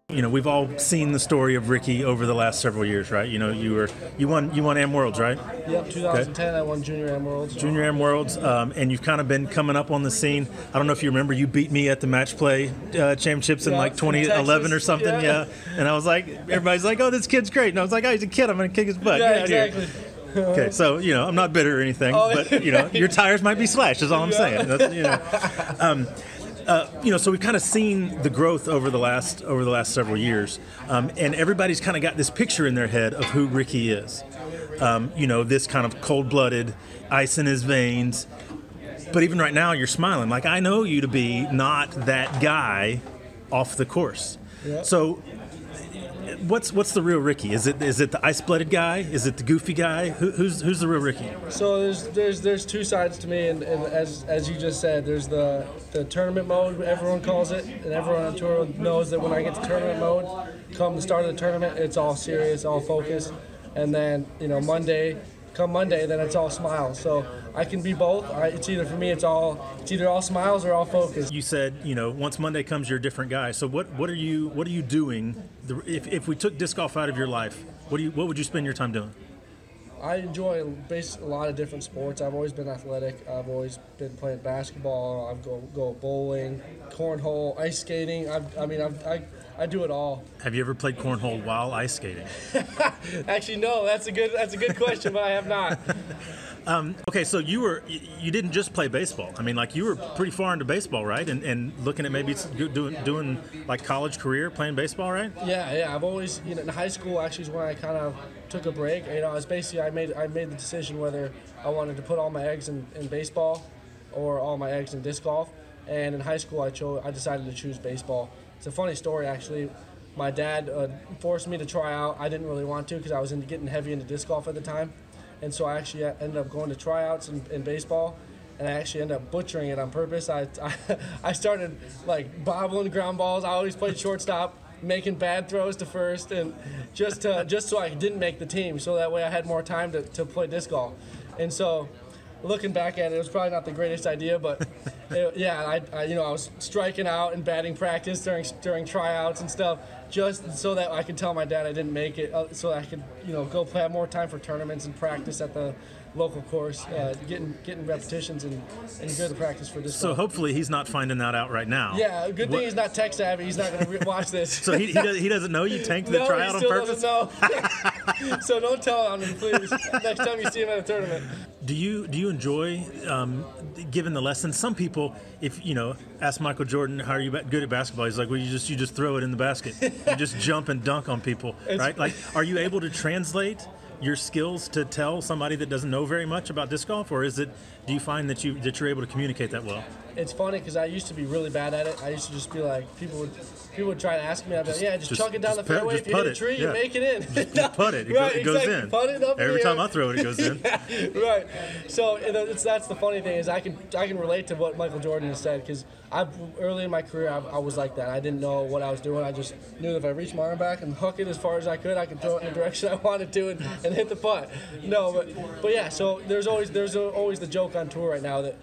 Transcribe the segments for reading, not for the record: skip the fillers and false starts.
You know, we've all seen the story of Ricky over the last several years, right? You know, you won Am Worlds, right? Yep, 2010 I won Junior Am Worlds. Junior Am Worlds, and you've kind of been coming up on the scene. I don't know if you remember, you beat me at the match play championships in like 2011 or something, yeah. And I was like, everybody's like, oh, this kid's great. And I was like, oh, he's a kid. I'm going to kick his butt. Yeah, exactly. Okay, so, you know, I'm not bitter or anything, but, you know, your tires might be slashed is all I'm saying. That's, you know, so we've kind of seen the growth over the last several years, and everybody's kind of got this picture in their head of who Ricky is. You know, this kind of cold-blooded, ice in his veins. But even right now, you're smiling. Like, I know you to be not that guy off the course. Yep. So, what's the real Ricky? Is it the ice-blooded guy? Is it the goofy guy? Who's the real Ricky? So there's two sides to me, and as you just said, there's the tournament mode, everyone calls it, and everyone on tour knows that when I get to tournament mode, come the start of the tournament, it's all serious, all focused, and then, you know, come Monday, then it's all smiles. So I can be both. It's either, for me, it's either all smiles or all focus. You said, you know, once Monday comes, you're a different guy. So what are you doing? If we took disc golf out of your life, what would you spend your time doing? I enjoy a lot of different sports. I've always been athletic. I've always been playing basketball. I go bowling, cornhole, ice skating. I do it all. Have you ever played cornhole while ice skating? Actually, no. That's a good question, but I have not. Okay, so you didn't just play baseball. I mean, like, you were pretty far into baseball, right? And looking at maybe doing like college career playing baseball, right? Yeah. I've always, you know, in high school actually is when I kind of took a break. You know, it's basically I made the decision whether I wanted to put all my eggs in baseball or all my eggs in disc golf. And in high school, I decided to choose baseball. It's a funny story, actually. My dad forced me to try out. I didn't really want to because I was getting heavy into disc golf at the time. And so I actually ended up going to tryouts in baseball, and I actually ended up butchering it on purpose. I started, like, bobbling ground balls. I always played shortstop, making bad throws to first, and just so I didn't make the team, so that way I had more time to play disc golf. And so, looking back at it, it was probably not the greatest idea, but I was striking out in batting practice during tryouts and stuff, just so that I could tell my dad I didn't make it, so I could, you know, go have more time for tournaments and practice at the local course, getting repetitions and good practice for this. So hopefully he's not finding that out right now. Yeah, good thing he's not tech savvy. He's not going to watch this. So he doesn't know you tanked the tryout on purpose? No, he still doesn't know. So don't tell him, please, next time you see him at a tournament. Do you enjoy giving the lessons? Some people, if you know, ask Michael Jordan, how are you good at basketball? He's like, well, you just throw it in the basket. You just jump and dunk on people, right? Like, are you able to translate your skills to tell somebody that doesn't know very much about disc golf, or do you find that you're able to communicate that well? It's funny because I used to be really bad at it. I used to just be like, people would try to ask me, I'd be like, just chuck it down the fairway. If you hit a tree, you make it in. Just putt it. It goes in. Putt it up Every time I throw it, it goes in. Right. So that's the funny thing is I can relate to what Michael Jordan has said, because early in my career I was like that. I didn't know what I was doing. I just knew that if I reached my arm back and hook it as far as I could throw it in the direction I wanted to and hit the putt. No, but yeah. So there's always the joke on tour right now that,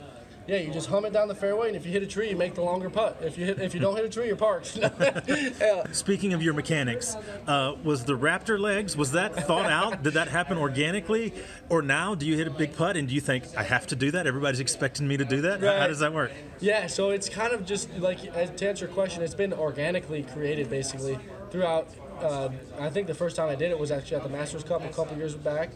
yeah, you just hum it down the fairway, and if you hit a tree, you make the longer putt. If you don't hit a tree, you're parked. Yeah. Speaking of your mechanics, was the Raptor legs, was that thought out? Did that happen organically? Or now, do you hit a big putt, and do you think, I have to do that? Everybody's expecting me to do that? Right. How does that work? Yeah, so it's kind of just, like, to answer your question, it's been organically created, basically, throughout. I think the first time I did it was actually at the Masters Cup a couple years back.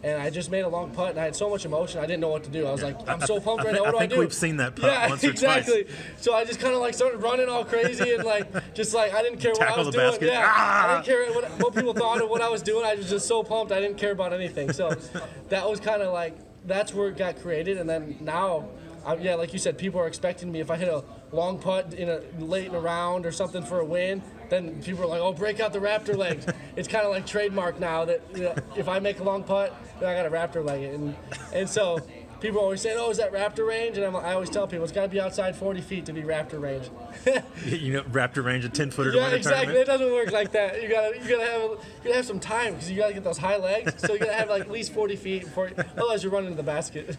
And I just made a long putt, and I had so much emotion, I didn't know what to do. I was like, I'm so pumped right now, what do I do? I think we've seen that putt once or exactly. twice. So I just kind of, like, started running all crazy and, like, I didn't care what I was doing. Basket. Yeah, I didn't care what people thought of what I was doing. I was just so pumped, I didn't care about anything. So that was kind of like, that's where it got created. And then now, like you said, people are expecting me, if I hit a long putt late in a round or something for a win, then people are like, oh, break out the Raptor legs. It's kind of like trademark now that, you know, if I make a long putt, then I got a Raptor leg it. And so people always say, oh, is that Raptor range? And I always tell people, it's got to be outside 40 feet to be Raptor range. You know, Raptor range, a 10-footer to yeah, win a exactly. tournament? It doesn't work like that. You gotta have some time, because you gotta get those high legs. So you gotta have, like, at least 40 feet before, otherwise you're running to the basket.